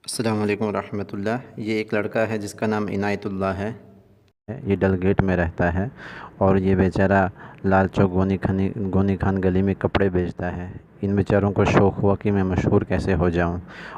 السلام علیکم ورحمۃ اللہ۔ یہ ایک لڑکا ہے جس کا نام عنایت اللہ ہے۔ یہ ڈل گیٹ میں رہتا ہے اور یہ بیچارہ لال چوک گونی خان گلی میں کپڑے بیچتا ہے۔ ان بیچاروں کو شوق ہوا کہ میں مشہور کیسے ہو جاؤں،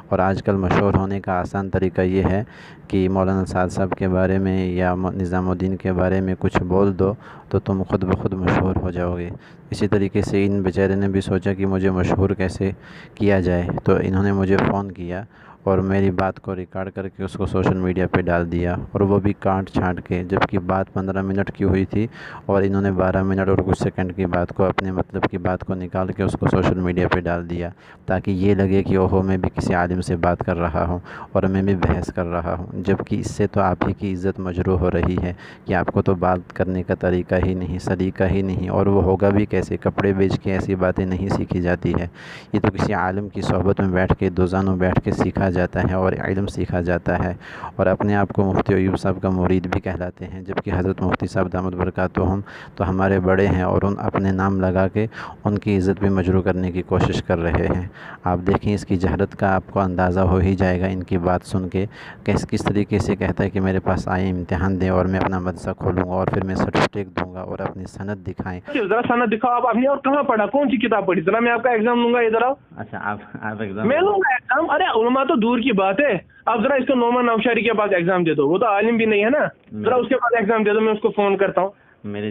اور آج کل مشہور ہونے کا آسان طریقہ یہ ہے کہ مولانا سعد صاحب کے بارے میں یا نظام الدین کے بارے میں کچھ بول دو تو تم خود بخود مشہور ہو جاؤ گے۔ اسی طریقے سے ان بیچارے نے بھی سوچا کہ مجھے مشہور کیسے کیا جائے، تو انہوں نے مجھے فون کیا اور میری بات کو ریکارڈ کر کے اس کو سوشل میڈیا پہ ڈال دیا، اور وہ بھی کاٹ چھانٹ کے، جبکہ بات 15 منٹ کی ہوئی تھی اور انہوں نے 12 منٹ اور کچھ سیکنڈ کی بات کو، اپنے مطلب کی بات کو نکال کے اس کو سوشل میڈیا پہ ڈال دیا، تاکہ یہ لگے کہ اوہو میں بھی کسی عالم سے بات کر رہا ہوں اور میں بھی بحث کر رہا ہوں، جبکہ اس سے تو آپ ہی کی عزت مجروح ہو رہی ہے کہ آپ کو تو بات کرنے کا طریقہ ہی نہیں، سلیقہ ہی نہیں، اور وہ ہوگا بھی کیسے؟ کپڑے بیچ کے ایسی باتیں نہیں سیکھی جاتی ہے۔ یہ تو کسی عالم کی صحبت میں بیٹھ کے، دوزانوں بیٹھ کے سیکھا جاتا ہے اور علم سیکھا جاتا ہے، اور اپنے آپ کو مفتی ایوب صاحب کا مرید بھی کہلاتے ہیں، جبکہ حضرت مفتی صاحب دامت برکاتہم تو ہمارے بڑے ہیں، اور اپنے نام لگا کے ان کی عزت بھی مجروح کرنے کی کوشش کر رہے ہیں۔ آپ دیکھیں اس کی جہالت کا آپ کو اندازہ ہو ہی جائے گا ان کی بات سن کے، کس طریقے سے کہتا ہے کہ میرے پاس آئے امتحان دیں اور میں اپنا مدرسہ کھولوں گا اور پھر میں سرٹیفکیٹ دوں گا اور اپنی سند دکھائیں۔ ذرا سند دکھاؤ آپ اپنی، اور کہاں پڑھا، کون سی کتاب پڑھی؟ ذرا میں آپ کا ایگزام لوں گا، ادھر آؤ۔ اچھا آپ ایگزام میں لوں گا ایگزام؟ ارے علماء تو دور کی بات ہے، آپ ذرا اس کو نعمان نوشہری کے پاس ایگزام دے دو، وہ تو عالم بھی نہیں ہے نا، ذرا اس کے پاس ایگزام دے دو، میں اس کو فون کرتا ہوں۔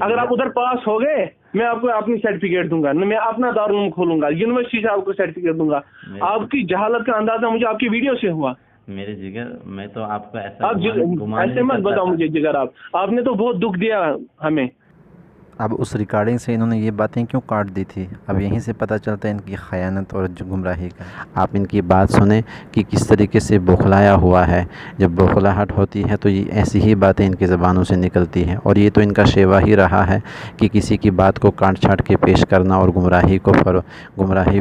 اگر آپ ادھر پاس ہو گئے میں آپ کو اپنی سرٹیفکیٹ دوں گا، میں اپنا دارالعلوم کھولوں گا، یونیورسٹی سے آپ کو سرٹیفکیٹ دوں گا۔ آپ کی جہالت کا اندازہ مجھے آپ کی ویڈیو سے ہوا۔ میرے جگر، میں تو آپ کو ایسا آپ ایسے مت بتاؤ مجھے جگر، آپ نے تو بہت دکھ دیا ہمیں۔ اب اس ریکارڈنگ سے انہوں نے یہ باتیں کیوں کاٹ دی تھی؟ اب یہیں سے پتہ چلتا ہے ان کی خیانت اور گمراہی کا۔ آپ ان کی بات سنیں کہ کس طریقے سے بوکھلایا ہوا ہے۔ جب بوکھلاہٹ ہوتی ہے تو یہ ایسی ہی باتیں ان کی زبانوں سے نکلتی ہیں، اور یہ تو ان کا شیوا ہی رہا ہے کہ کسی کی بات کو کاٹ چھانٹ کے پیش کرنا اور گمراہی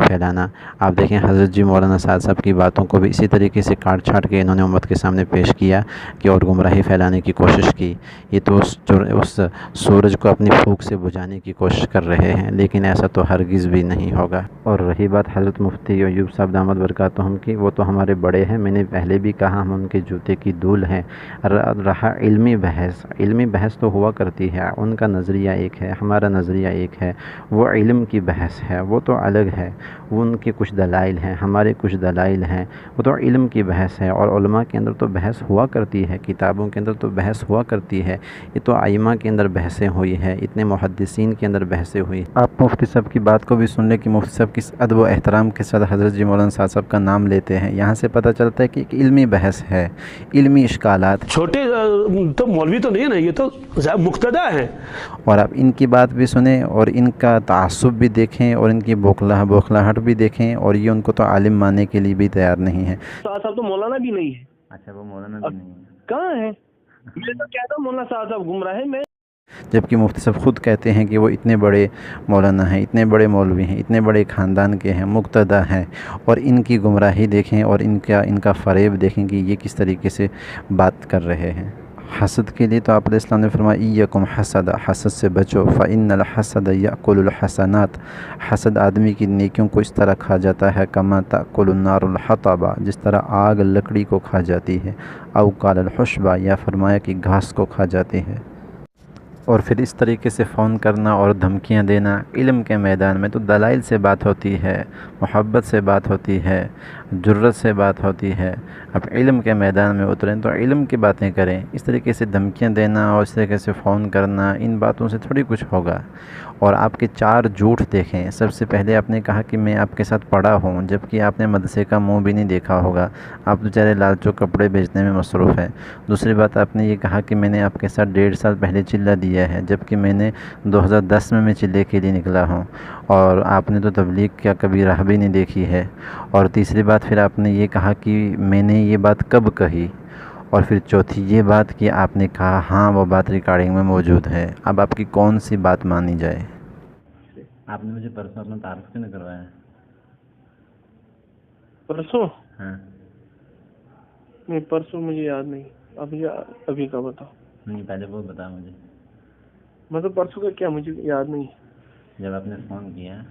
پھیلانا۔ آپ دیکھیں حضرت جی مولانا سعد صاحب کی باتوں کو بھی اسی طریقے سے کاٹ چھانٹ کے انہوں نے امت کے سامنے پیش کیا کہ اور گمراہی پھیلانے کی کوشش کی۔ یہ تو اس سورج کو اپنی پھونک سے بجھانے کی کوشش کر رہے ہیں، لیکن ایسا تو ہرگز بھی نہیں ہوگا۔ اور رہی بات حضرت مفتی ایوب صاحب دامت برکاتہم کی، وہ تو ہمارے بڑے ہیں، میں نے پہلے بھی کہا ہم ان کے جوتے کی دھول ہیں۔ رہا علمی بحث تو ہوا کرتی ہے، ان کا نظریہ ایک ہے، ہمارا نظریہ ایک ہے، وہ علم کی بحث ہے، وہ تو الگ ہے، وہ ان کے کچھ دلائل ہیں، ہمارے کچھ دلائل ہیں، وہ تو علم کی بحث ہے، اور علماء کے اندر تو بحث ہوا کرتی ہے، کتابوں کے اندر تو بحث ہوا کرتی ہے، یہ تو ائمہ کے اندر بحثیں ہوئی ہے، اتنے محدثین کے اندر بحثیں ہوئی۔ آپ مفتی صاحب کی بات کو بھی سن لیں کہ مفتی صاحب کس ادب و احترام کے ساتھ حضرت جی مولانا سعد صاحب کا نام لیتے ہیں، یہاں سے پتہ چلتا ہے کہ ایک علمی بحث ہے، علمی اشکالات۔ چھوٹے تو مولوی تو نہیں ہے نا، یہ تو مقتدا ہیں۔ اور آپ ان کی بات بھی سنیں اور ان کا تعصب بھی دیکھیں اور ان کی بوکھلاہٹ بھی دیکھیں، اور یہ ان کو تو عالم ماننے کے لیے بھی تیار نہیں ہے۔ سعد صاحب تو مولانا بھی نہیں ہے۔ اچھا وہ مولانا بھی نہیں ہے، کہاں ہے؟ میں تو کہتا ہوں مولانا سعد صاحب گمراہ ہے۔ میں جبکہ مفتی صاحب خود کہتے ہیں کہ وہ اتنے بڑے مولانا ہیں، اتنے بڑے مولوی ہیں، اتنے بڑے خاندان کے ہیں، مقتدا ہیں، اور ان کی گمراہی دیکھیں اور ان کا فریب دیکھیں کہ یہ کس طریقے سے بات کر رہے ہیں۔ حسد کے لیے تو آپ علیہ السلام نے فرمایا ایکم حسد، حسد سے بچو، فإن الحسد یأکل الحسنات، حسد آدمی کی نیکیوں کو اس طرح کھا جاتا ہے کما تأکل النار الحطب، جس طرح آگ لکڑی کو کھا جاتی ہے، او قال الحشب، یا فرمایا کہ گھاس کو کھا جاتی ہے۔ اور پھر اس طریقے سے فون کرنا اور دھمکیاں دینا، علم کے میدان میں تو دلائل سے بات ہوتی ہے، محبت سے بات ہوتی ہے، جرأت سے بات ہوتی ہے۔ اب علم کے میدان میں اتریں تو علم کی باتیں کریں، اس طریقے سے دھمکیاں دینا اور اس طریقے سے فون کرنا، ان باتوں سے تھوڑی کچھ ہوگا۔ اور آپ کے 4 جھوٹ دیکھیں۔ سب سے پہلے آپ نے کہا کہ میں آپ کے ساتھ پڑھا ہوں، جبکہ آپ نے مدرسے کا منہ بھی نہیں دیکھا ہوگا، آپ بیچارے لال چوک کپڑے بیچنے میں مصروف ہیں۔ دوسری بات آپ نے یہ کہا کہ میں نے آپ کے ساتھ 1.5 سال پہلے چلہ دیا ہے، جبکہ میں نے 2010 میں چلے کے لیے نکلا ہوں، اور آپ نے تو تبلیغ کیا کبھی راہ بھی نہیں دیکھی ہے۔ اور تیسری بات پھر آپ نے یہ کہا کہ میں نے یہ بات کب کہی، اور پھر چوتھی یہ بات کہ آپ نے کہا ہاں وہ بات ریکارڈنگ میں موجود ہے۔ اب آپ کی کون سی بات مانی جائے؟ آپ نے مجھے پرسوں اپنا تعارف کیوں نہیں کروایا؟ پرسوں؟ ہاں نہیں پرسوں مجھے یاد نہیں، ابھی کا بتاؤ۔ نہیں پہلے وہ بتا مجھے، مطلب پرسوں کا کیا، مجھے یاد نہیں۔ جب آپ نے فون کیا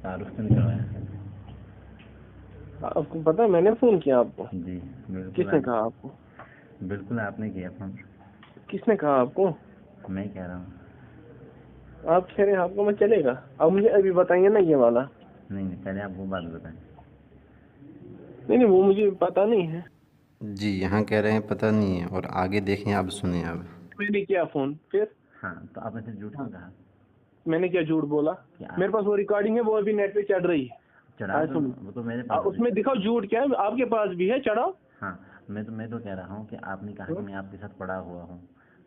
تعارف کیوں نہیں کروایا؟ آپ کو پتا ہے میں نے فون کیا آپ کو؟ جی بالکل. کس نے کہا آپ کو؟ بالکل آپ نے کیا فون. کس نے کہا آپ کو؟ میں کہہ رہا ہوں. آپ کہہ رہے ہیں آپ کو میں چلے گا. اب مجھے ابھی بتائیے نا یہ والا. نہیں پہلے آپ وہ بات بتائیں. نہیں وہ مجھے پتا نہیں ہے. جی یہاں کہہ رہے ہیں پتہ نہیں ہے، اور آگے دیکھیں اب سنیں اب. میں نے کیا فون پھر؟ ہاں تو آپ نے پھر جھوٹ کیوں کہا؟ میں نے کیا جھوٹ بولا؟ میرے پاس وہ ریکارڈنگ ہے، وہ ابھی نیٹ پہ چڑھ رہی ہے. چڑھا وہ تو میرے پاس اس میں دکھاؤ جھوٹ کیا ہے. آپ کے پاس بھی ہے، چڑھاؤ. ہاں میں تو کہہ رہا ہوں کہ آپ نے کہا کہ میں آپ کے ساتھ پڑا ہوا ہوں.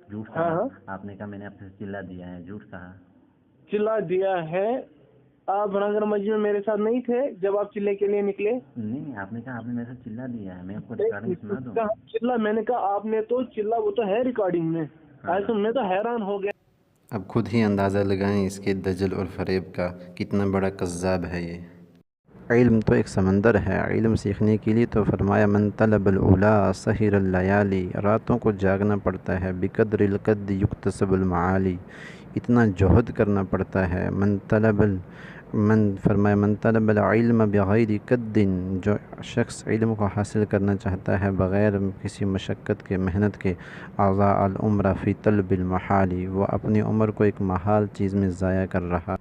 جھوٹ ہاں کہا. ہاں آپ نے کہا میں نے آپ سے چلا دیا ہے. جھوٹ کہا. چلا دیا ہے. آپ نگر مسجد میں میرے ساتھ نہیں تھے جب آپ چلے کے لیے نکلے؟ نہیں آپ نے کہا آپ نے میرے ساتھ چلا دیا ہے. میں آپ کو ریکارڈنگ سنا دوں. چلا میں نے کہا آپ نے تو چلا، وہ تو ہے ریکارڈنگ میں. ایسے میں تو حیران ہو گیا. اب خود ہی اندازہ لگائیں اس کے دجل اور فریب کا، کتنا بڑا کذاب ہے یہ. علم تو ایک سمندر ہے. علم سیکھنے کے لیے تو فرمایا من طلب العلا سحر اللیالی، راتوں کو جاگنا پڑتا ہے. بقدر القد یکتسب المعالی، اتنا جہد کرنا پڑتا ہے. فرمایا من طلب العلم بغیر قد، جو شخص علم کو حاصل کرنا چاہتا ہے بغیر کسی مشقت کے، محنت کے، اضاع العمر فی طلب المحال، وہ اپنی عمر کو ایک محال چیز میں ضائع کر رہا.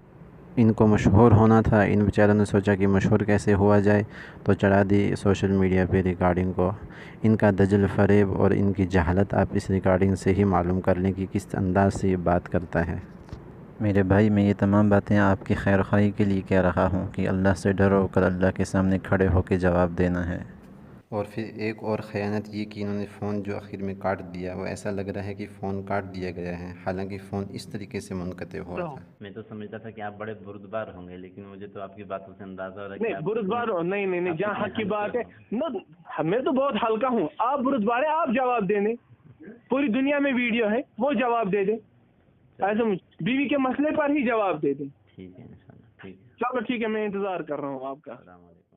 ان کو مشہور ہونا تھا. ان بیچاروں نے سوچا کہ مشہور کیسے ہوا جائے، تو چڑھا دی سوشل میڈیا پہ ریکارڈنگ کو. ان کا دجل فریب اور ان کی جہالت آپ اس ریکارڈنگ سے ہی معلوم کر لیں کہ کس انداز سے یہ بات کرتا ہے. میرے بھائی میں یہ تمام باتیں آپ کی خیر خواہی کے لیے کہہ رہا ہوں کہ اللہ سے ڈرو، کل اللہ کے سامنے کھڑے ہو کے جواب دینا ہے. اور پھر ایک اور خیانت یہ کہ انہوں نے فون جو آخر میں کاٹ دیا، وہ ایسا لگ رہا ہے کہ فون کاٹ دیا گیا ہے، حالانکہ فون اس طریقے سے منقطع ہوا تھا. میں تو سمجھتا تھا کہ آپ بڑے بردبار ہوں گے، لیکن مجھے تو آپ کی باتوں سے اندازہ ہو رہا ہے کہ نہیں بردبار نہیں جہاں حق کی بات ہے. میں تو بہت ہلکا ہوں. آپ بردبار ہیں، آپ جواب دیں دیں. پوری دنیا میں ویڈیو ہے، وہ جواب دے دیں. ایسے بیوی کے مسئلے پر ہی جواب دے دیں. ٹھیک ہے انشاءاللہ. ٹھیک ہے. چلو ٹھیک ہے، میں انتظار کر رہا ہوں آپ کا. السلام علیکم.